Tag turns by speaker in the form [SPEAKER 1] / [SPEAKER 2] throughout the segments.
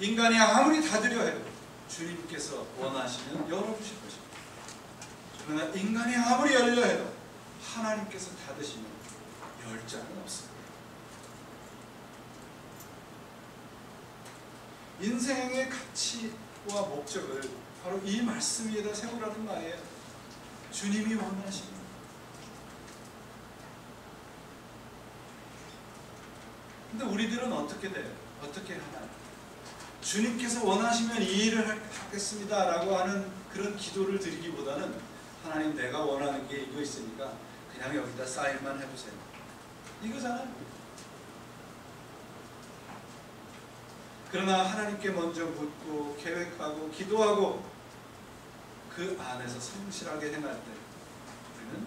[SPEAKER 1] 인간이 아무리 닫으려 해도 주님께서 원하시면 열어주실 것입니다. 그러나 인간이 아무리 열려 해도 하나님께서 닫으시면 열 자는 없습니다. 인생의 가치와 목적을 바로 이 말씀 위에다 세우라는 말이에요. 주님이 원하십니다. 근데 우리들은 어떻게 돼요? 어떻게 하나요? 주님께서 원하시면 이 일을 하겠습니다 라고 하는 그런 기도를 드리기보다는 하나님 내가 원하는 게 이거 있으니까 그냥 여기다 사인만 해주세요. 이거잖아요. 그러나 하나님께 먼저 묻고 계획하고 기도하고 그 안에서 성실하게 행할 때 우리는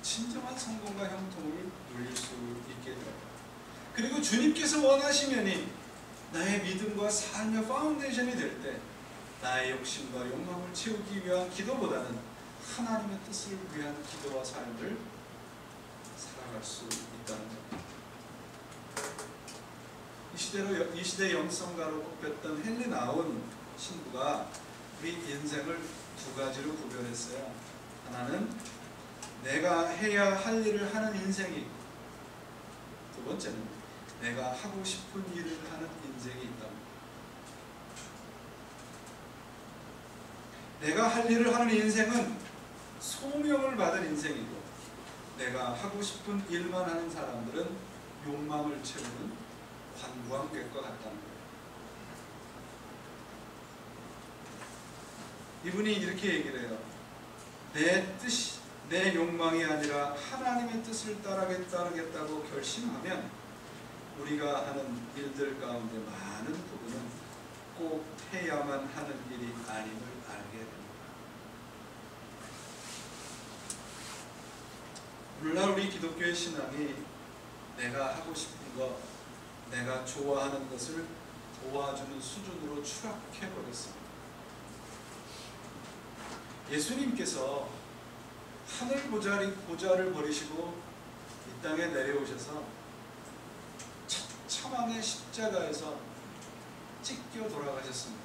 [SPEAKER 1] 진정한 성공과 형통을 누릴 수 있게 됩니다. 그리고 주님께서 원하시면이 나의 믿음과 삶의 파운데이션이 될 때 나의 욕심과 욕망을 채우기 위한 기도보다는 하나님의 뜻을 위한 기도와 삶을 살아갈 수 있다는 것. 이 시대 영성가로 꼽혔던 헨리 나운 신부가 우리 인생을 두 가지로 구별했어요. 하나는 내가 해야 할 일을 하는 인생이 있고, 두 번째는 내가 하고 싶은 일을 하는 인생이 있다. 내가 할 일을 하는 인생은 소명을 받은 인생이고, 내가 하고 싶은 일만 하는 사람들은 욕망을 채우는 관광객과 같다는 거예요. 이분이 이렇게 얘기를 해요. 내 뜻이, 내 욕망이 아니라 하나님의 뜻을 따르겠다고 결심하면 우리가 하는 일들 가운데 많은 부분은 꼭 해야만 하는 일이 아님을 알게 됩니다. 오늘날 우리 기독교의 신앙이 내가 하고 싶은 것, 내가 좋아하는 것을 도와주는 수준으로 추락해버렸습니다. 예수님께서 하늘 보좌를 버리시고 이 땅에 내려오셔서 처참하게 십자가에서 찢겨 돌아가셨습니다.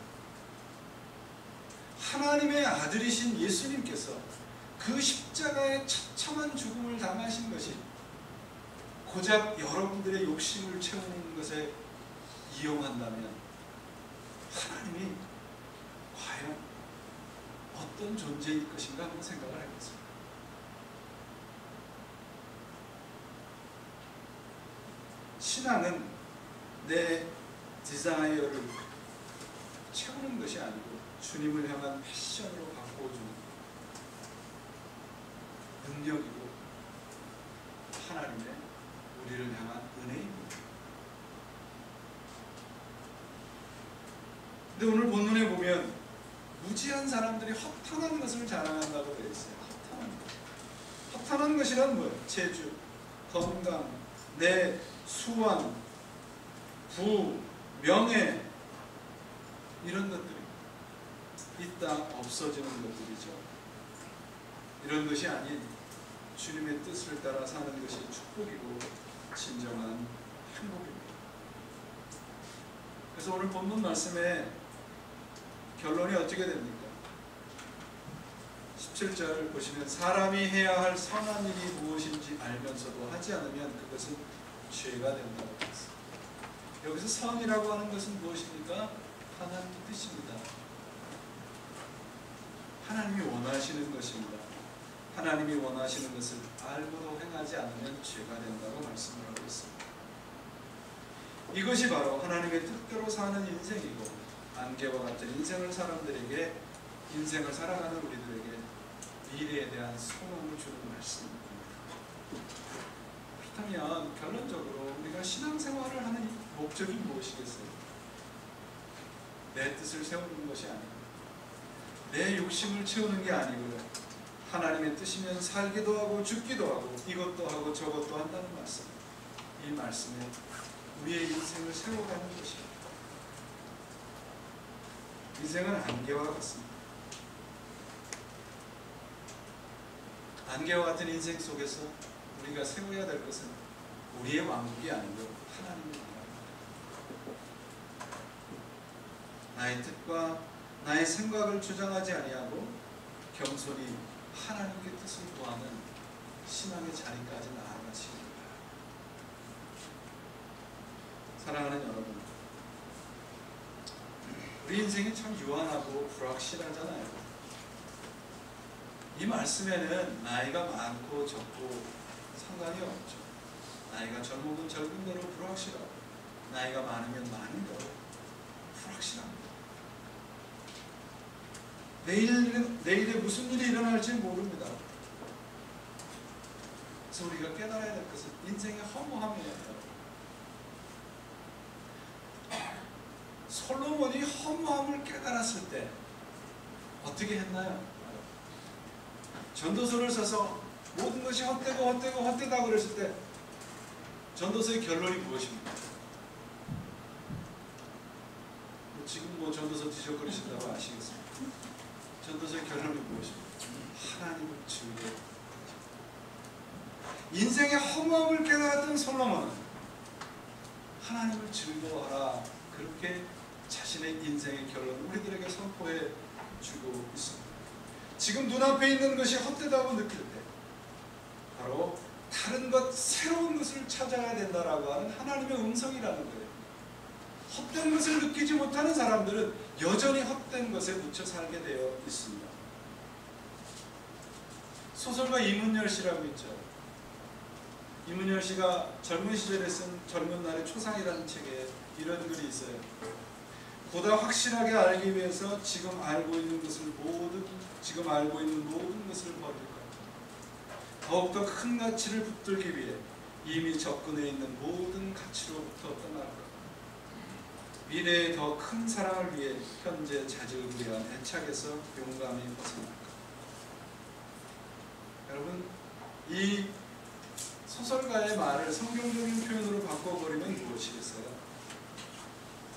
[SPEAKER 1] 하나님의 아들이신 예수님께서 그 십자가의 처참한 죽음을 당하신 것이 고작 여러분들의 욕심을 채우는 것에 이용한다면 하나님이 과연 어떤 존재일 것인가 한번 생각을 해보겠습니다. 신앙은 내 디자이어를 채우는 것이 아니고 주님을 향한 패션으로 바꿔주는 능력이고 하나님의 우리를 향한 은혜입니다. 근데 오늘 본문에 보면 무지한 사람들이 허탄한 것을 자랑한다고 되어 있어요. 허탄한 것이란 뭐예요? 재주, 건강, 내 수완, 부, 명예 이런 것들이 있다 없어지는 것들이죠. 이런 것이 아닌 주님의 뜻을 따라 사는 것이 축복이고 진정한 행복입니다. 그래서 오늘 본문 말씀의 결론이 어떻게 됩니까? 17절을 보시면 사람이 해야 할 선한 일이 무엇인지 알면서도 하지 않으면 그것은 죄가 된다고 했습니다. 여기서 선이라고 하는 것은 무엇입니까? 하나님의 뜻입니다. 하나님이 원하시는 것입니다. 하나님이 원하시는 것을 알고도 행하지 않으면 죄가 된다고 말씀을 하고 있습니다. 이것이 바로 하나님의 뜻대로 사는 인생이고 안개와 같은 인생을 사람들에게 인생을 살아가는 우리들에게 미래에 대한 소망을 주는 말씀입니다. 그렇다면 결론적으로 우리가 신앙생활을 하는 목적이 무엇이겠어요? 내 뜻을 세우는 것이 아니고 내 욕심을 채우는 게 아니고요. 하나님의 뜻이면 살기도 하고 죽기도 하고 이것도 하고 저것도 한다는 말씀. 이 말씀에 우리의 인생을 세워가는 것입니다. 인생은 안개와 같습니다. 안개와 같은 인생 속에서 우리가 세워야 될 것은 우리의 왕국이 아니고 하나님의 나라입니다. 나의 뜻과 나의 생각을 주장하지 아니하고 겸손히 하나님의 뜻을 구하는 신앙의 자리까지 나아가시기 바랍니다. 사랑하는 여러분, 우리 인생이 참 유한하고 불확실하잖아요. 이 말씀에는 나이가 많고 적고 상관이 없죠. 나이가 젊으면 젊은 대로 불확실하고 나이가 많으면 많은 대로 불확실합니다. 내일에 무슨 일이 일어날지 모릅니다. 그래서 우리가 깨달아야 될 것은 인생의 허무함이에요. 솔로몬이 허무함을 깨달았을 때 어떻게 했나요? 전도서를 써서 모든 것이 헛되다 그랬을 때 전도서의 결론이 무엇입니까? 지금 전도서 뒤적거리신다고 아시겠습니까? 전도서의 결론이 무엇입니까? 하나님을 즐거워. 인생의 허무함을 깨달았던 솔로몬은 하나님을 즐거워하라, 그렇게 자신의 인생의 결론을 우리들에게 선포해 주고 있습니다. 지금 눈앞에 있는 것이 헛되다고 느낄 때 바로 다른 것, 새로운 것을 찾아야 된다라고 하는 하나님의 음성이라는 거예요. 헛된 것을 느끼지 못하는 사람들은 여전히 헛된 것에 묻혀 살게 되어 있습니다. 소설가 이문열 씨라고 있죠. 이문열 씨가 젊은 시절에 쓴 젊은 날의 초상이라는 책에 이런 글이 있어요. 보다 확실하게 알기 위해서 지금 알고 있는 모든 것을 버릴 것. 더욱더 큰 가치를 붙들기 위해 이미 접근해 있는 모든 가치로부터 떠날 것. 미래의 더 큰 사랑을 위해 현재 자질을 위한 애착에서 용감히 벗어날 것. 여러분, 이 소설가의 말을 성경적인 표현으로 바꿔버리면 무엇이겠어요?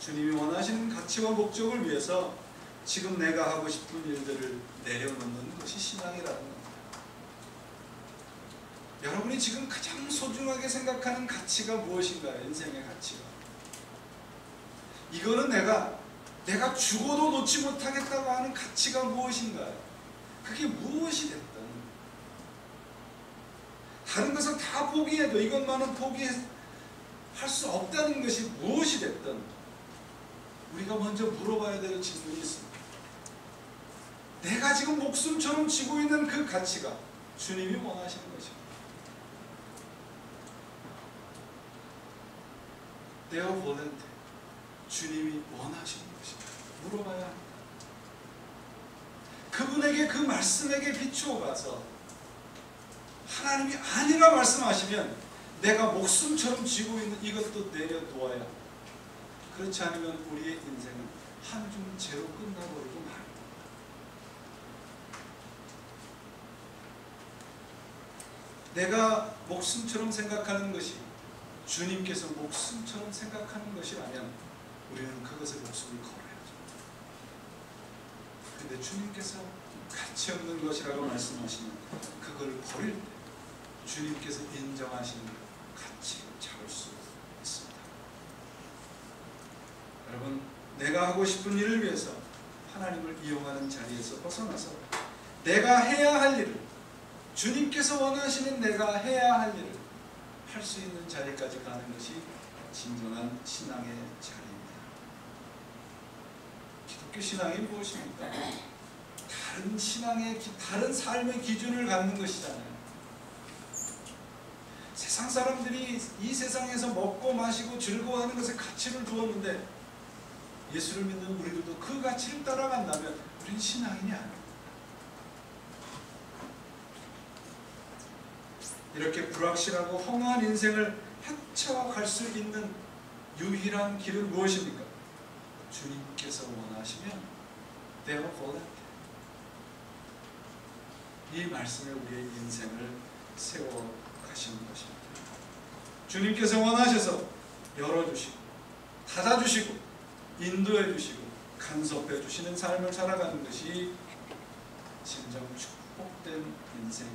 [SPEAKER 1] 주님이 원하시는 가치와 목적을 위해서 지금 내가 하고 싶은 일들을 내려놓는 것이 신앙이라는 겁니다. 여러분이 지금 가장 소중하게 생각하는 가치가 무엇인가요? 인생의 가치가. 이거는 내가 죽어도 놓지 못하겠다고 하는 가치가 무엇인가요? 그게 무엇이 됐든 다른 것을 다 포기해도 이것만은 포기할 수 없다는 것이 무엇이 됐든 우리가 먼저 물어봐야 될 질문이 있습니다. 내가 지금 목숨처럼 쥐고 있는 그 가치가 주님이 원하시는 것입니다. 데어 볼렌테, 주님이 원하시는 것입니다. 물어봐야 합니다. 그분에게, 그 말씀에게 비추어 가서 하나님이 아니라 말씀하시면 내가 목숨처럼 쥐고 있는 이것도 내려놓아야 합니다. 그렇지 않으면 우리의 인생은 한줌 재로 끝나버리고 말입니다. 내가 목숨처럼 생각하는 것이 주님께서 목숨처럼 생각하는 것이라면 우리는 그것에 목숨을 걸어야죠. 그런데 주님께서 가치 없는 것이라고 말씀하시면 그걸 버릴 때 주님께서 인정하시는 가치를 잡을 수 있습니다. 여러분, 내가 하고 싶은 일을 위해서 하나님을 이용하는 자리에서 벗어나서 내가 해야 할 일을, 주님께서 원하시는 내가 해야 할 일을 할 수 있는 자리까지 가는 것이 진정한 신앙의 자리입니다. 기독교 신앙이 무엇입니까? 다른 삶의 기준을 갖는 것이잖아요. 세상 사람들이 이 세상에서 먹고 마시고 즐거워하는 것에 가치를 두었는데 예수를 믿는 우리들도 그 가치를 따라간다면 우리는 신앙인이 아닙니다. 이렇게 불확실하고 허무한 인생을 헤쳐갈 수 있는 유일한 길은 무엇입니까? 주님께서 원하시면 데어 볼렌테, 이 말씀에 우리의 인생을 세워 가시는 것입니다. 주님께서 원하셔서 열어주시고 닫아주시고 인도해주시고 간섭해주시는 삶을 살아가는 것이 진정 축복된 인생